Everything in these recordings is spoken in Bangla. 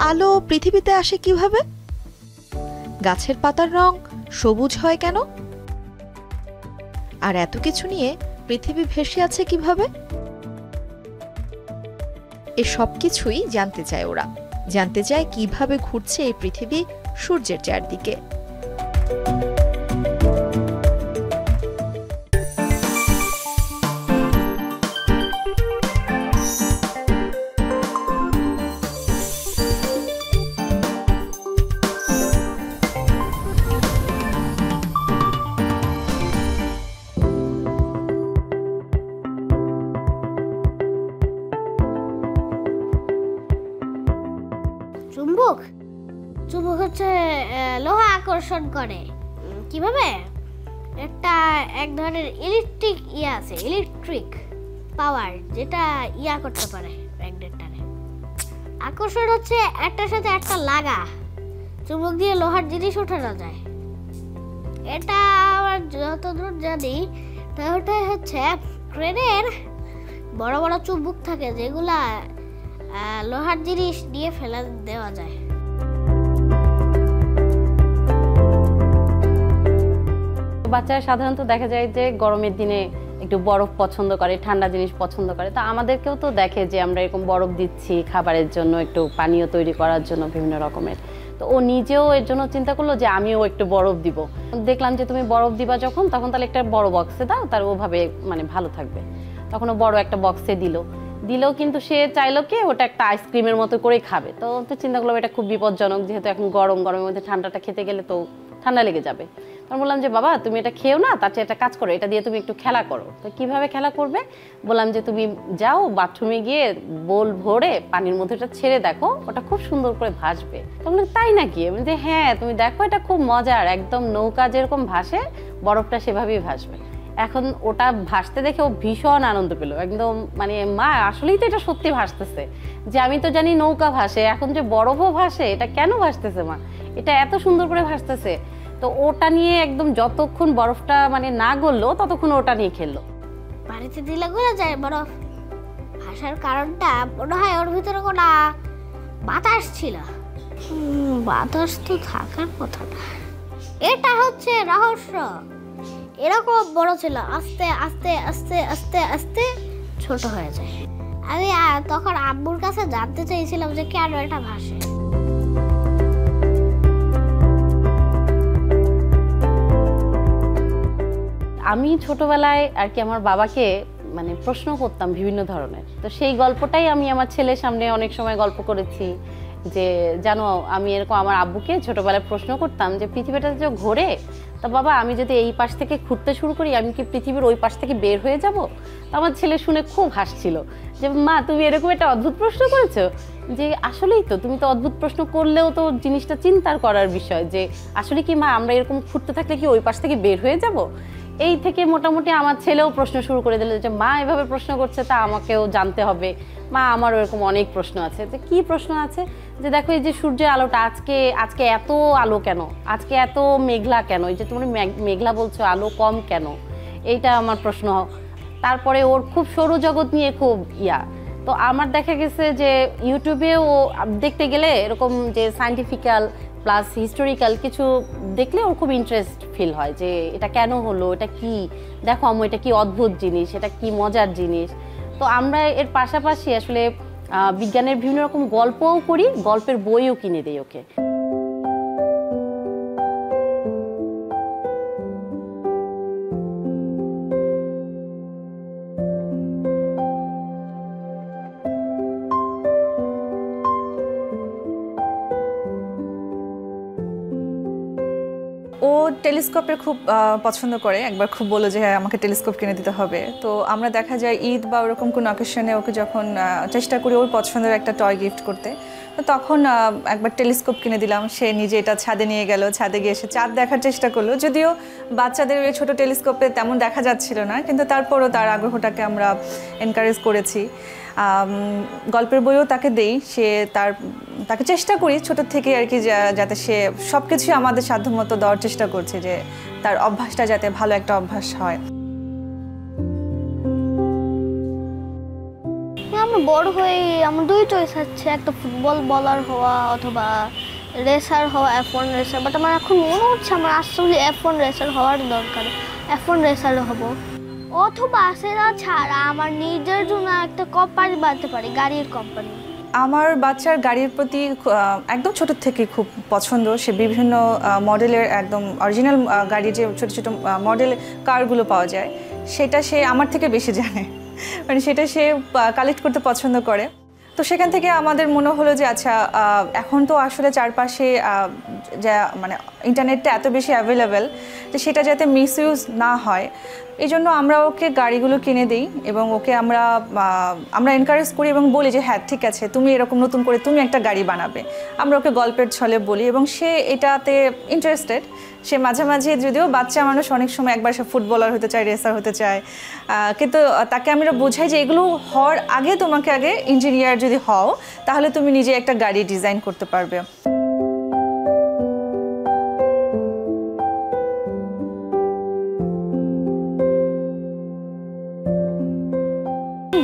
আলো পৃথিবীতে আসে কিভাবে? গাছের পাতার রং সবুজ হয় কেন? আর এত কিছু নিয়ে পৃথিবী ভেসে আছে কিভাবে? এ সব কিছুই জানতে চায় ওরা। জানতে চায় কিভাবে ঘুরছে এই পৃথিবী সূর্যের চারদিকে। চুম্বক চুম্বক হচ্ছে লোহা আকর্ষণ করে। কিভাবে? এক ধরনের ইলেকট্রিক আছে, ইলেকট্রিক পাওয়ার, যেটা করতে পারে ম্যাগনেটটারে। আকর্ষণ হচ্ছে একটার সাথে একটা লাগা, চুম্বক দিয়ে লোহার জিনিস ওঠানো যায়। এটা আমার যতদূর জানি ওটাই হচ্ছে ট্রেনের বড় বড় চুম্বক থাকে, যেগুলা লোহার জিনিস দিয়ে ফেলে দেওয়া যায়। বাচ্চারা সাধারণত দেখা যায় যে গরমের দিনে একটু বরফ পছন্দ করে, ঠান্ডা জিনিস পছন্দ করে। তো আমাদেরকেও তো দেখে যে আমরা এরকম বরফ দিচ্ছি খাবারের জন্য, একটু পানীয় তৈরি করার জন্য বিভিন্ন রকমের। তো ও নিজেও এর জন্য চিন্তা করলো যে আমিও একটু বরফ দিব। দেখলাম যে তুমি বরফ দিবা যখন, তখন তাহলে একটা বড় বক্সে দাও, তার ওভাবে মানে ভালো থাকবে। তখন ও বড় একটা বক্সে দিলেও কিন্তু সে চাইলো কি ওটা একটা আইসক্রিমের মতো করেই খাবে। তো চিন্তা করলাম এটা খুব বিপজ্জনক, যেহেতু এখন গরমের মধ্যে ঠান্ডাটা খেতে গেলে তো ঠান্ডা লেগে যাবে। তখন বললাম যে বাবা তুমি এটা খেও না, তার চেয়ে একটা কাজ করো, এটা দিয়ে তুমি একটু খেলা করো। তো কিভাবে খেলা করবে? বললাম যে তুমি যাও বাথরুমে গিয়ে বোল ভরে পানির মধ্যে ওটা ছেড়ে দেখো, ওটা খুব সুন্দর করে ভাসবে। তখন তাই নাকি? আমি যে হ্যাঁ তুমি দেখো, এটা খুব মজার, একদম নৌকা যেরকম ভাসে বরফটা সেভাবেই ভাসবে। এখন ওটা ভাসতে দেখে ও ভীষণ আনন্দ পেল, একদম মানে মা আসলেই তো এটা সত্যি ভাসতেছে, যে আমি তো জানি নৌকা ভাসে, এখন যে বরফও ভাসে, এটা কেন ভাসতেছে মা, এটা এত সুন্দর করে ভাসতেছে। তো ওটা নিয়ে একদম যতক্ষণ বরফটা মানে না গললো ততক্ষণ ওটা নিয়ে খেললো। পানিতে দিলে গলে যায় বরফ। ভাসার কারণটা মনে হয় ওর ভিতরে কোনো বাতাস ছিল। বাতাস তো থাকার কথা না, এটা হচ্ছে রহস্য। এরকম বড় ছিল, আস্তে আস্তে আস্তে আস্তে আস্তে ছোট হয়ে যায়। আমি তখন আব্বুর কাছে জানতে চাইছিলাম যে কেন এটা ভাসে। আমি ছোটবেলায় আর কি আমার বাবাকে মানে প্রশ্ন করতাম বিভিন্ন ধরনের। তো সেই গল্পটাই আমি আমার ছেলের সামনে অনেক সময় গল্প করেছি, যে জানো আমি এরকম আমার আব্বুকে ছোটবেলায় প্রশ্ন করতাম যে পৃথিবীটা যে ঘোরে, তা বাবা আমি যদি এই পাশ থেকে ঘুরতে শুরু করি, আমি কি পৃথিবীর ওই পাশ থেকে বের হয়ে যাব? তো আমার ছেলে শুনে খুব হাসছিল যে মা তুমি এরকম একটা অদ্ভুত প্রশ্ন করেছো। যে আসলেই তো, তুমি তো অদ্ভুত প্রশ্ন করলেও তো জিনিসটা চিন্তার করার বিষয়, যে আসলে কি মা আমরা এরকম ঘুরতে থাকলে কি ওই পাশ থেকে বের হয়ে যাব? এই থেকে মোটামুটি আমার ছেলেও প্রশ্ন শুরু করে দিল যে মা এভাবে প্রশ্ন করছে, তা আমাকেও জানতে হবে। মা আমারও এরকম অনেক প্রশ্ন আছে। যে কি প্রশ্ন আছে? যে দেখো এই যে সূর্যের আলোটা আজকে এত আলো কেন, আজকে এত মেঘলা কেন, এই যে তুমি মেঘলা বলছো, আলো কম কেন, এইটা আমার প্রশ্ন। তারপরে ওর খুব সৌরজগৎ নিয়ে খুব তো আমার দেখা গেছে যে ইউটিউবেও দেখতে গেলে এরকম যে সায়েন্টিফিক্যাল প্লাস হিস্টোরিক্যাল কিছু দেখলে ওর খুব ইন্টারেস্ট ফিল হয়, যে এটা কেন হলো, এটা কি, দেখো আম্মু এটা কি অদ্ভুত জিনিস, এটা কি মজার জিনিস। তো আমরা এর পাশাপাশি আসলে বিজ্ঞানের বিভিন্ন রকম গল্পও করি, গল্পের বইও কিনে দিই ওকে। ও টেলিস্কোপের খুব পছন্দ করে, একবার খুব বললো যে হ্যাঁ আমাকে টেলিস্কোপ কিনে দিতে হবে। তো আমরা দেখা যায় ঈদ বা ওরকম কোনো অকেশনে ওকে যখন চেষ্টা করি ওর পছন্দের একটা টয় গিফট করতে, তো তখন একবার টেলিস্কোপ কিনে দিলাম। সে নিজে এটা ছাদে নিয়ে গেল, ছাদে গিয়ে সে চাঁদ দেখার চেষ্টা করলো। যদিও বাচ্চাদের ওই ছোটো টেলিস্কোপে তেমন দেখা যাচ্ছিল না, কিন্তু তারপরও তার আগ্রহটাকে আমরা এনকারেজ করেছি। গল্পের বইও তাকে দেই, তাকে চেষ্টা করি ছোটোর থেকে আর কি, যাতে সে সব কিছুই আমাদের সাধ্যমতো দেওয়ার চেষ্টা করছে, যে তার অভ্যাসটা যাতে ভালো একটা অভ্যাস হয়। আমি বড় হয়ে আমার দুই চয়েস আছে, একটা ফুটবল বলার হওয়া অথবা রেসার হওয়া, F1 রেসার। বাট আমার এখন মনে হচ্ছে আমার আসলে F1 রেসার হওয়ার দরকার, F1 রেসার হব। অথবা সেটা ছাড়া আমার নিজের জন্য একটা কোম্পানি বানাতে পারি, গাড়ির কোম্পানি। আমার বাচ্চার গাড়ির প্রতি একদম ছোট থেকে খুব পছন্দ। সে বিভিন্ন মডেলের একদম অরিজিনাল গাড়ির যে ছোট ছোট মডেল কারগুলো পাওয়া যায় সেটা সে আমার থেকে বেশি জানে, মানে সেটা সে কালেক্ট করতে পছন্দ করে। তো সেখান থেকে আমাদের মনে হলো যে আচ্ছা, এখন তো আসলে চারপাশে যা মানে ইন্টারনেটটা এত বেশি অ্যাভেলেবেল যে সেটা যাতে মিসইউজ না হয়, এই জন্য আমরা ওকে গাড়িগুলো কিনে দিই এবং ওকে আমরা এনকারেজ করি এবং বলি যে হ্যাঁ ঠিক আছে, তুমি এরকম নতুন করে তুমি একটা গাড়ি বানাবে। আমরা ওকে গল্পের ছলে বলি এবং সে এটাতে ইন্টারেস্টেড। সে মাঝে মাঝে, যদিও বাচ্চা মানুষ অনেক সময় একবার সে ফুটবলার হতে চায়, রেসার হতে চায়, কিন্তু তাকে আমরা বোঝাই যে এগুলো হওয়ার আগে তোমাকে আগে ইঞ্জিনিয়ার যদি হও তাহলে তুমি নিজে একটা গাড়ি ডিজাইন করতে পারবে।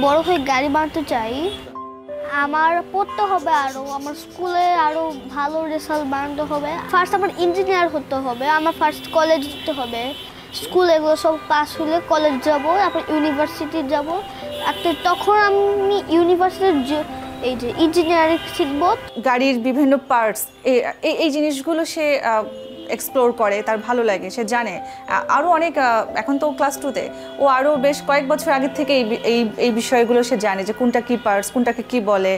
বড় হয়ে গাড়ি বানাতে চাই, আমার পড়তে হবে আরও, আমার স্কুলে আরও ভালো রেজাল্ট বানাতে হবে। ফার্স্ট আমার ইঞ্জিনিয়ার হতে হবে, আমার ফার্স্ট কলেজ যেতে হবে, স্কুল এগুলো সব পাস হলে কলেজ যাব, তারপর ইউনিভার্সিটি যাব। তখন আমি ইউনিভার্সিটির এই যে ইঞ্জিনিয়ারিং শিখব। গাড়ির বিভিন্ন পার্টস এই জিনিসগুলো সে এক্সপ্লোর করে, তার ভালো লাগে, সে জানে আরও অনেক। এখন তো ক্লাস 2-তে, ও আরও বেশ কয়েক বছর আগে থেকে এই বিষয়গুলো সে জানে যে কোনটা কি পার্টস, কোনটাকে কি বলে।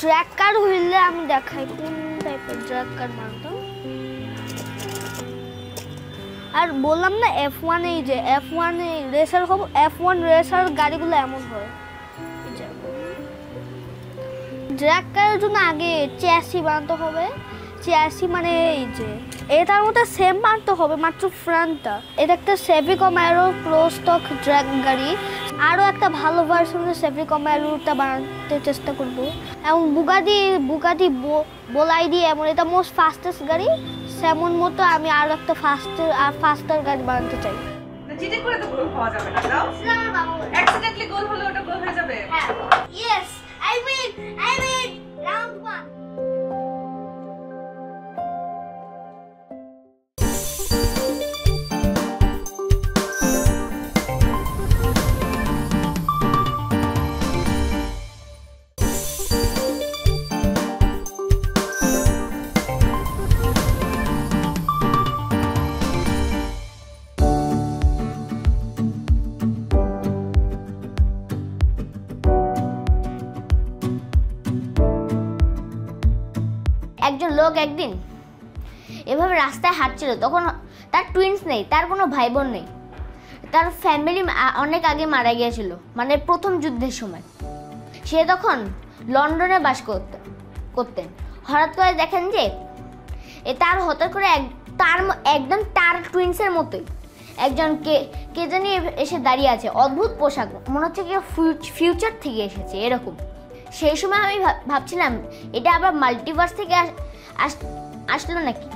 ট্র্যাক কার হইলে আমি দেখাই কোন টাইপের ট্র্যাক কার বানাতাম। আর বললাম না F1 এই যে F1 রেসার হব, F1 রেসার গাড়িগুলো এমন হয়। ট্র্যাক কারের জন্য আগে চ্যাসি বানাতে হবে। চ্যাসি মানে এই যে এটার মধ্যে সেম বানাতে হবে, মাত্র ফ্রন্টটা। এটা একটা সেভি কমারো ক্লোজ স্টক ট্র্যাক গাড়ি। আরও একটা ভালো ভার্সনের সেভি কমারোটা বানাতে চেষ্টা করবো। এবং বুগাটি বোলাইডি, এমন এটা মোস্ট ফাস্টেস্ট গাড়ি, সেমন মতো আমি আরও একটা ফাস্টার গাড়ি বানাতে চাই। চিটিং করে তো গোল পাওয়া যাবে না, দাও অ্যাক্সিডেন্টলি গোল হলে ওটা গোল হয়ে যাবে। Yes, I win round 1. একজন লোক একদিন এভাবে রাস্তায় হাঁটছিল, তখন তার টুইন্স নেই, তার কোনো ভাই বোন নেই, তার ফ্যামিলি অনেক আগে মারা গিয়েছিল, মানে প্রথম যুদ্ধের সময়। সে তখন লন্ডনে বাস করতেন। হঠাৎ করে দেখেন যে তার হঠাৎ করে একদম তার টুইন্সের মতোই একজন কে জানি এসে দাঁড়িয়ে আছে, অদ্ভুত পোশাক, মনে হচ্ছে কি ফিউচার থেকে এসেছে এরকম। সেই সময় আমি ভাবছিলাম এটা আবার মাল্টিভার্স থেকে আসলো নাকি।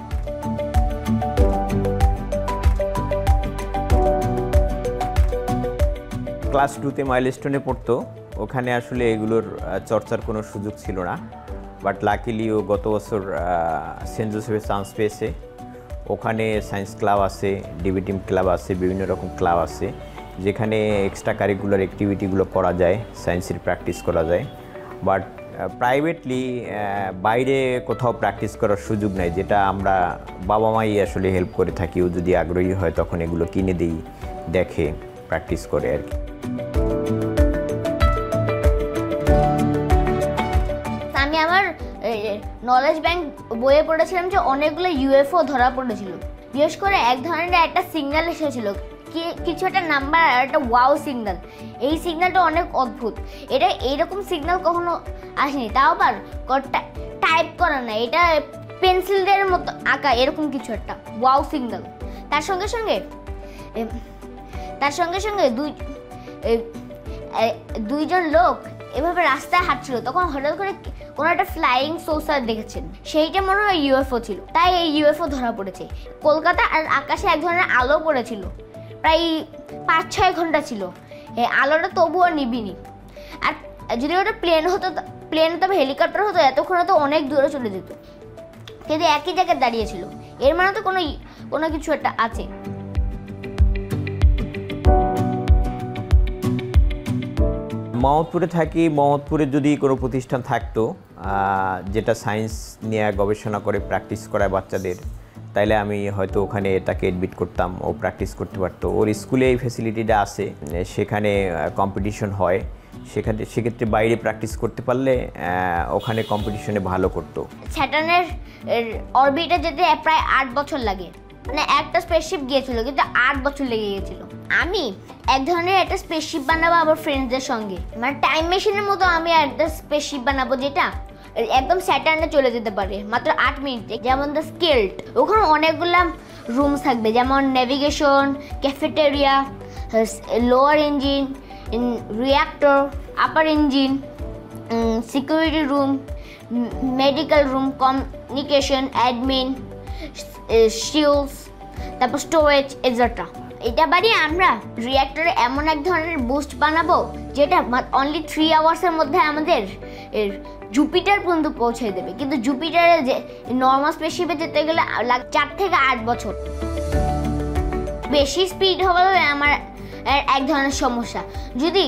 ক্লাস 2-তে মাইলস্টোনে পড়তো, ওখানে আসলে এগুলোর চর্চার কোনো সুযোগ ছিল না। বাট লাকিলি ও গত বছর সেন্ট জোসেফে চান্স পেয়েছে। ওখানে সায়েন্স ক্লাব আছে, ডিবেটিং ক্লাব আছে, বিভিন্ন রকম ক্লাব আছে যেখানে এক্সট্রা কারিকুলার অ্যাক্টিভিটিগুলো করা যায়, সায়েন্সের প্র্যাকটিস করা যায়। বাট প্রাইভেটলি বাইরে কোথাও প্র্যাকটিস করার সুযোগ নাই, যেটা আমরা বাবা মাই আসলে হেল্প করে থাকি। ও যদি আগ্রহী হয় তখন এগুলো কিনে দিই, দেখে প্র্যাকটিস করে আর কি। আমি আমার নলেজ ব্যাংক বইয়ে পড়েছিলাম যে অনেকগুলো ইউএফও ধরা পড়েছিল। বিশেষ করে এক ধরনের একটা সিগন্যাল এসেছিল, কিছু একটা নাম্বার আর একটা ওয়াও সিগন্যাল। এই সিগন্যালটা অনেক অদ্ভুত, এটা এইরকম সিগন্যাল কখনো আসেনি, তাও আবার টাইপ করা না, এটা পেন্সিলের মতো আঁকা, এরকম কিছু একটা ওয়াও সিগন্যাল। তার সঙ্গে সঙ্গে দুইজন লোক এভাবে রাস্তায় হাঁটছিল, তখন হঠাৎ করে কোনো একটা ফ্লাইং সৌসার দেখেছেন, সেইটা মনে হয় ইউএফও ছিল, তাই এই ইউএফও ধরা পড়েছে। কলকাতা আর আকাশে এক ধরনের আলো পড়েছিল, প্রায় 5-6 ঘন্টা ছিল, এই আলোটা তবুও নিবিনি। আর যদি ওটা প্লেন হতো, তবে হেলিকপ্টার হতো, এতক্ষণে তো অনেক দূরে চলে যেত, কিন্তু একই জায়গায় দাঁড়িয়ে ছিল। এর মানে তো কোনো কিছু একটা আছে। মোহাম্মদপুরে থাকি, মোহাম্মদপুরে যদি কোনো প্রতিষ্ঠান থাকতো যেটা সায়েন্স নিয়ে গবেষণা করে প্র্যাকটিস করায় বাচ্চাদের, তাইলে আমি হয়তো ওখানে তাকে এডমিট করতাম, ও প্র্যাকটিস করতে পারতো। ওর স্কুলে এই ফ্যাসিলিটিটা আছে, সেখানে কম্পিটিশন হয়, সেক্ষেত্রে বাইরে প্র্যাকটিস করতে পারলে ওখানে কম্পিটিশনে ভালো করতো। স্যাটার্নের অরবিটে যেতে প্রায় 8 বছর লাগে, মানে একটা স্পেসশিপ গিয়েছিল কিন্তু 8 বছর লেগে গিয়েছিল। আমি এক ধরনের একটা স্পেসশিপ বানাবো আমার ফ্রেন্ডসদের সঙ্গে, মানে টাইম মেশিনের মতো আমি একটা স্পেসশিপ বানাবো যেটা একদম স্যাটার্নে চলে যেতে পারে মাত্র 8 মিনিটে। যেমন দ্য স্কেল্ড, ওখানে অনেকগুলা রুমস থাকবে, যেমন navigation, cafeteria, lower engine, reactor, upper engine, security room, medical room, communication, admin, shields, তারপর স্টোরেজ এটসেট্রা। এটা বাড়িয়ে আমরা রিঅ্যাক্টরে এমন এক ধরনের বুস্ট বানাবো যেটা অনলি 3 আওয়ার্সের মধ্যে আমাদের জুপিটার পর্যন্ত পৌঁছে দেবে। কিন্তু জুপিটারে যে নর্মাল স্পেসশিপে যেতে গেলে 4 থেকে 8 বছর। বেশি স্পিড হবে আমার এক ধরনের সমস্যা। যদি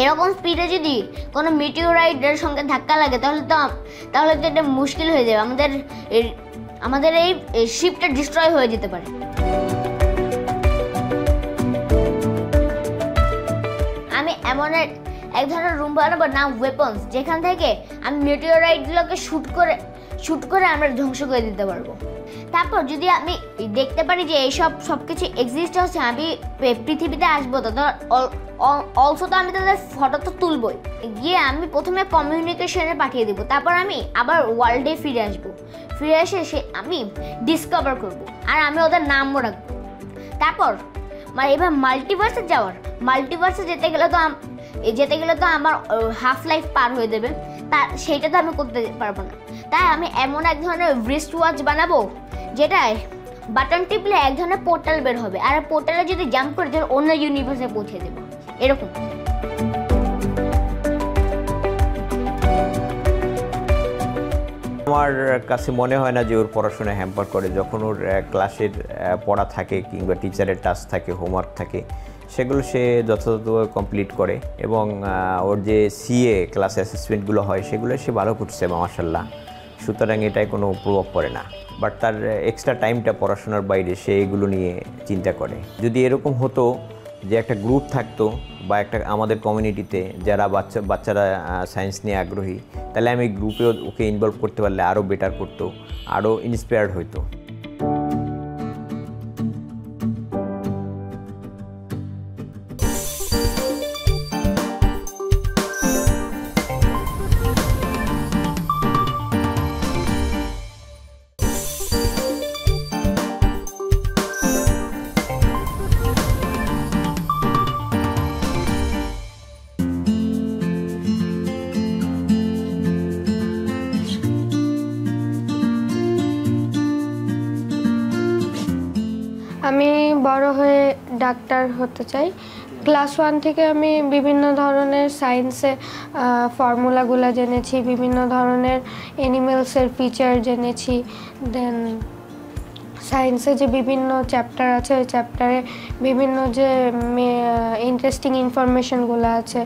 এরকম স্পিডে যদি কোনো মিটিওরাইটের সঙ্গে ধাক্কা লাগে তাহলে তো এটা মুশকিল হয়ে যাবে, আমাদের এই শিপটা ডিস্ট্রয় হয়ে যেতে পারে। আমি এমন এক ধরনের রুম বানাবো না ওয়েপন্স, যেখান থেকে আমি মিটিওরাইটগুলোকে শুট করে আমরা ধ্বংস করে দিতে পারবো। তারপর যদি আমি দেখতে পারি যে এইসব সবকিছু এক্সিস্ট হচ্ছে, আমি পৃথিবীতে আসবো, তো অলসো তো আমি তাদের ফটো তো তুলবই। গিয়ে আমি প্রথমে কমিউনিকেশনে পাঠিয়ে দেবো, তারপর আমি আবার ওয়ার্ল্ডে ফিরে আসবো। ফিরে এসে আমি ডিসকভার করবো, আর আমি ওদের নামও রাখবো। তারপর এবার মাল্টিভার্সে যেতে গেলে তো আমার হাফ লাইফ পার হয়ে যাবে, সেইটা তো আমি করতে পারবো না। তাই আমি এমন এক ধরনের রিস্ট ওয়াচ বানাবো যেটায় বাটন টিপলে এক ধরনের পোর্টাল বের হবে, আর পোর্টালে যদি জাম্প করে তাহলে অন্য ইউনিভার্সে পৌঁছে দেবো, এরকম। আমার কাছে মনে হয় না যে ওর পড়াশোনা হ্যাম্পার করে। যখন ওর ক্লাসের পড়া থাকে কিংবা টিচারের টাস্ক থাকে, হোমওয়ার্ক থাকে, সেগুলো সে যথাযথভাবে কমপ্লিট করে, এবং ওর যে সিএ ক্লাস অ্যাসেসমেন্টগুলো হয় সেগুলো সে ভালো করছে মাশাআল্লাহ। সুতরাং এটাই কোনো প্রভাব পড়ে না। বাট তার এক্সট্রা টাইমটা পড়াশোনার বাইরে সে এগুলো নিয়ে চিন্তা করে। যদি এরকম হতো যে একটা গ্রুপ থাকতো বা একটা আমাদের কমিউনিটিতে যারা বাচ্চারা সায়েন্স নিয়ে আগ্রহী, তাহলে আমি গ্রুপে ওকে ইনভলভ করতে পারলে আরও বেটার করতো, আরও ইন্সপায়ার্ড হইতো। আমি বড় হয়ে ডাক্তার হতে চাই। ক্লাস 1 থেকে আমি বিভিন্ন ধরনের সায়েন্সে ফর্মুলাগুলো জেনেছি, বিভিন্ন ধরনের অ্যানিমেলসের ফিচার জেনেছি। দেন সায়েন্সে যে বিভিন্ন চ্যাপ্টার আছে, ওই চ্যাপ্টারে বিভিন্ন যে ইন্টারেস্টিং ইনফরমেশনগুলো আছে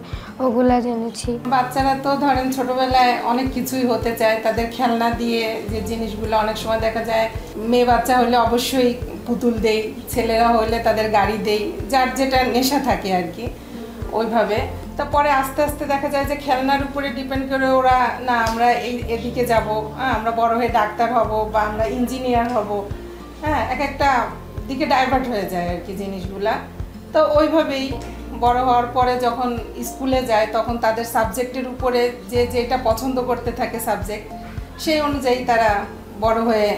ওগুলা জেনেছি। বাচ্চারা তো ধরেন ছোটবেলায় অনেক কিছুই হতে চায়, তাদের খেলনা দিয়ে যে জিনিসগুলো অনেক সময় দেখা যায়, মেয়ে বাচ্চা হলে অবশ্যই পুতুল দেই, ছেলেরা হলে তাদের গাড়ি দেই, যার যেটা নেশা থাকে আর কি ওইভাবে। তারপরে আস্তে আস্তে দেখা যায় যে খেলনার উপরে ডিপেন্ড করে ওরা না আমরা এদিকে যাব, আমরা বড় হয়ে ডাক্তার হব বা আমরা ইঞ্জিনিয়ার হব, হ্যাঁ, এক একটা দিকে ডাইভার্ট হয়ে যায় আর কি জিনিসগুলা। তো ওইভাবেই বড় হওয়ার পরে যখন স্কুলে যায় তখন তাদের সাবজেক্টের উপরে যেটা পছন্দ করতে থাকে সাবজেক্ট, সেই অনুযায়ী তারা বড় হয়ে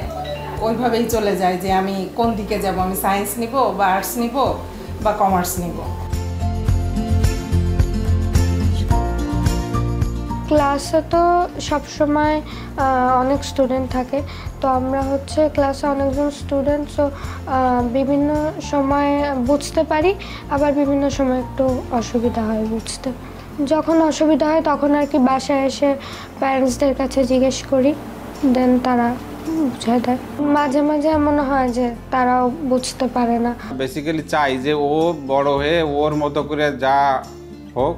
ওইভাবেই চলে যায় যে আমি কোন দিকে যাব, আমি সায়েন্স নিব বা আর্টস নিব বা কমার্স নিব। ক্লাসে তো সবসময় অনেক স্টুডেন্ট থাকে, তো আমরা হচ্ছে ক্লাসে অনেকজন স্টুডেন্ট, সো বিভিন্ন সময় বুঝতে পারি, আবার বিভিন্ন সময় একটু অসুবিধা হয় বুঝতে। যখন অসুবিধা হয় তখন আর কি বাসায় এসে প্যারেন্টসদের কাছে জিজ্ঞেস করি, দেন তারা বুঝায় দেয়। মাঝে মাঝে এমন হয় যে তারাও বুঝতে পারে না। বেসিক্যালি চাই যে ও বড় হয়ে ওর মতো করে যা হোক,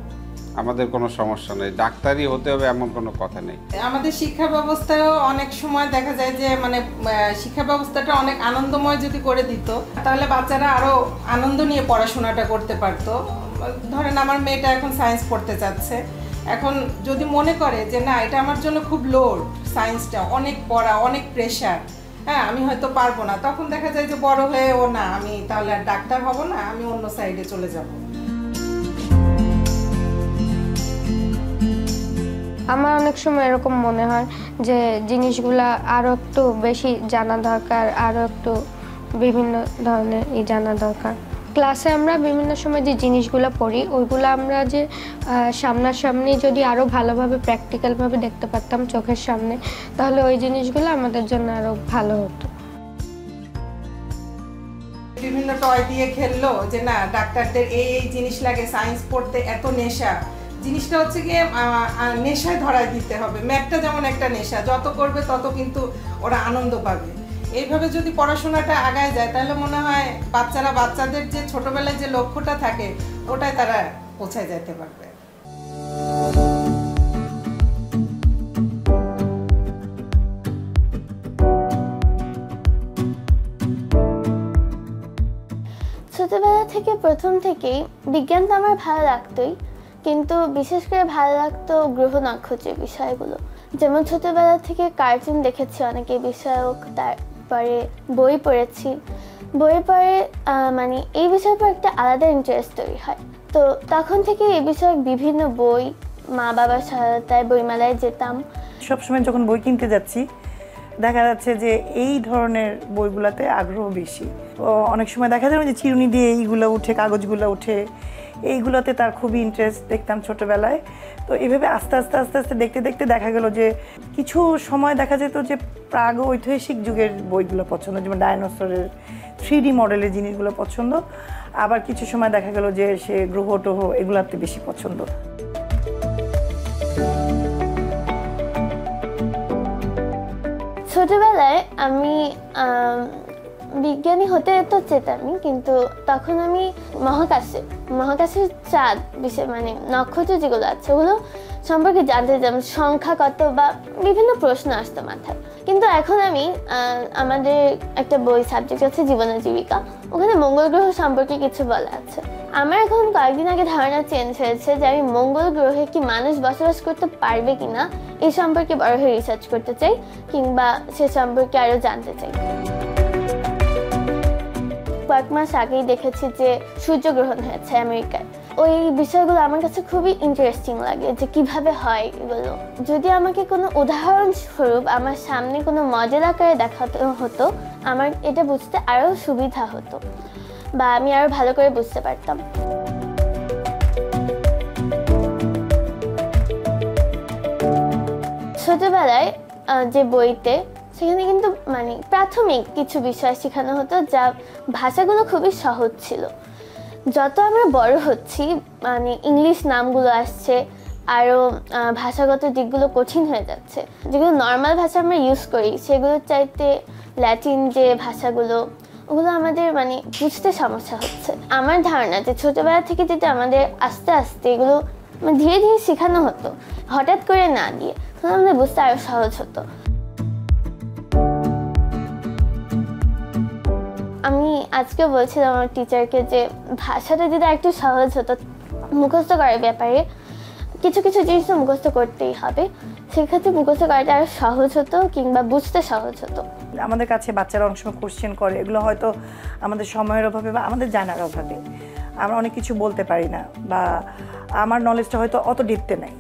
আমাদের কোনো সমস্যা নেই, ডাক্তারই হতে হবে এমন কোনো কথা নেই। আমাদের শিক্ষা ব্যবস্থায়ও অনেক সময় দেখা যায় যে মানে শিক্ষা ব্যবস্থাটা অনেক আনন্দময় যদি করে দিত তাহলে বাচ্চারা আরো আনন্দ নিয়ে পড়াশোনাটা করতে পারতো। ধরেন আমার মেয়েটা এখন সায়েন্স পড়তে চাচ্ছে, এখন যদি মনে করে যে না এটা আমার জন্য খুব লোড, সায়েন্সটা অনেক পড়া, অনেক প্রেশার, হ্যাঁ আমি হয়তো পারবো না, তখন দেখা যায় যে বড় হয়ে ও না আমি তাহলে আর ডাক্তার হব না, আমি অন্য সাইডে চলে যাব। আমার অনেক সময় এরকম মনে হয় যে জিনিসগুলা আরও একটু বেশি জানা দরকার, আরও একটু বিভিন্ন ধরনের জানা দরকার। ক্লাসে আমরা বিভিন্ন সময় যে জিনিসগুলো পড়ি ওইগুলো আমরা যে সামনাসামনি যদি আরও ভালোভাবে প্র্যাকটিক্যালভাবে দেখতে পারতাম চোখের সামনে, তাহলে ওই জিনিসগুলো আমাদের জন্য আরও ভালো হতো। বিভিন্ন টয় দিয়ে খেললো যে না ডাক্তারদের এই জিনিস লাগে, সায়েন্স পড়তে এত নেশা, জিনিসটা হচ্ছে গিয়ে নেশায় ধরায় দিতে হবে। ম্যাথটা যেমন একটা নেশা, যত করবে তত কিন্তু ওরা আনন্দ পাবে। এইভাবে যদি পড়াশোনাটা আগায় যায় তাহলে মনে হয় বাচ্চারা বাচ্চাদের যে ছোটবেলায় যে লক্ষ্যটা থাকে ওটাই তারা পৌঁছায় যেতে পারবে। ছোটবেলা থেকে প্রথম থেকেই বিজ্ঞান তো আমার ভালো লাগতোই, কিন্তু বিশেষ করে ভালো লাগতো গ্রহ নক্ষত্রের বিষয়গুলো। যেমন ছোটবেলা থেকে কার্টুন দেখেছি অনেকে বিষয়ক, তারপরে বই পড়েছি, বই পড়ে মানে এই বিষয়ের উপর একটা আলাদা ইন্টারেস্ট তৈরি হয়। তো তখন থেকে এই বিষয়ক বিভিন্ন বই মা বাবার সহায়তায় বইমেলায় যেতাম। সবসময় যখন বই কিনতে যাচ্ছি দেখা যাচ্ছে যে এই ধরনের বইগুলোতে আগ্রহ বেশি। অনেক সময় দেখা যায় যে চিরুনি দিয়ে এইগুলো উঠে, কাগজগুলো উঠে, এইগুলোতে তার খুবই ইন্টারেস্ট দেখতাম ছোটোবেলায়। তো এইভাবে আস্তে আস্তে আস্তে আস্তে দেখতে দেখতে দেখা গেল যে কিছু সময় দেখা যেত যে প্রাগ ঐতিহাসিক যুগের বইগুলো পছন্দ, যেমন ডায়নোসরের 3D মডেলের জিনিসগুলো পছন্দ, আবার কিছু সময় দেখা গেল যে সে গ্রহ টহ এগুলোতে বেশি পছন্দ। ছোটবেলায় আমি বিজ্ঞানী হতে তো চেতামি, কিন্তু তখন আমি মহাকাশের চাঁদ বিষয় মানে নক্ষত্র যেগুলো আছে ওগুলো সম্পর্কে জানতে, যেমন সংখ্যা কত বা বিভিন্ন প্রশ্ন আসতো মাথায়। কিন্তু এখন আমি আমাদের একটা বই সাবজেক্ট আছে জীবন ও জীবিকা, ওখানে মঙ্গল গ্রহ সম্পর্কে কিছু বলা আছে। আমার এখন কয়েকদিন আগে ধারণা চেঞ্জ হয়েছে যে আমি মঙ্গল গ্রহে কি মানুষ বসবাস করতে পারবে কিনা এই সম্পর্কে বড় হয়ে রিসার্চ করতে চাই, কিংবা সে সম্পর্কে আরও জানতে চাই। কয়েক মাস আগেই দেখেছি যে সূর্যগ্রহণ হয়েছে আমেরিকায়। ওই বিষয়গুলো আমার কাছে খুবই ইন্টারেস্টিং লাগে যে কিভাবে হয় এগুলো। যদি আমাকে কোনো উদাহরণস্বরূপ আমার সামনে কোনো মডেল আকারে দেখাতে হতো, আমার এটা বুঝতে আরও সুবিধা হতো বা আমি আরও ভালো করে বুঝতে পারতাম। ছোটবেলায় যে বইতে সেখানে কিন্তু মানে প্রাথমিক কিছু বিষয় শেখানো হতো যা ভাষাগুলো খুবই সহজ ছিল। যত আমরা বড় হচ্ছি মানে ইংলিশ নামগুলো আসছে, আরও ভাষাগত দিকগুলো কঠিন হয়ে যাচ্ছে। যেগুলো নর্মাল ভাষা আমরা ইউজ করি সেগুলোর চাইতে ল্যাটিন যে ভাষাগুলো ওগুলো আমাদের মানে বুঝতে সমস্যা হচ্ছে। আমার ধারণা যে ছোটোবেলা থেকে যদি আমাদের আস্তে আস্তে এগুলো ধীরে ধীরে শেখানো হতো, হঠাৎ করে না দিয়ে, তাহলে আমাদের বুঝতে আরও সহজ হতো। আমি আজকে বলছিলাম আমার টিচারকে যে ভাষাটা যদি একটু সহজ হতো, মুখস্থ করার ব্যাপারে কিছু কিছু জিনিস তো মুখস্থ করতেই হবে, সেক্ষেত্রে মুখস্থ করাটা আরও সহজ হতো কিংবা বুঝতে সহজ হতো। আমাদের কাছে বাচ্চারা অনেক সময় কোশ্চেন করে, এগুলো হয়তো আমাদের সময়ের অভাবে বা আমাদের জানার অভাবে আমরা অনেক কিছু বলতে পারি না, বা আমার নলেজটা হয়তো অত ডিপতে নাই।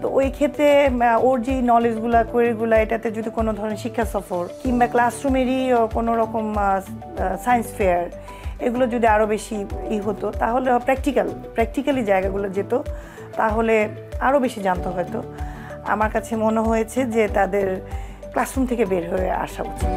তো ওই ক্ষেত্রে ওর যে নলেজগুলো কোয়েরিগুলো এটাতে যদি কোনো ধরনের শিক্ষা সফর কিংবা ক্লাসরুমেরই কোনো রকম সায়েন্স ফেয়ার এগুলো যদি আরও বেশি হতো, তাহলে প্র্যাকটিক্যালি জায়গাগুলো যেত, তাহলে আরও বেশি জানতে হয়তো। আমার কাছে মনে হয়েছে যে তাদের ক্লাসরুম থেকে বের হয়ে আসা উচিত।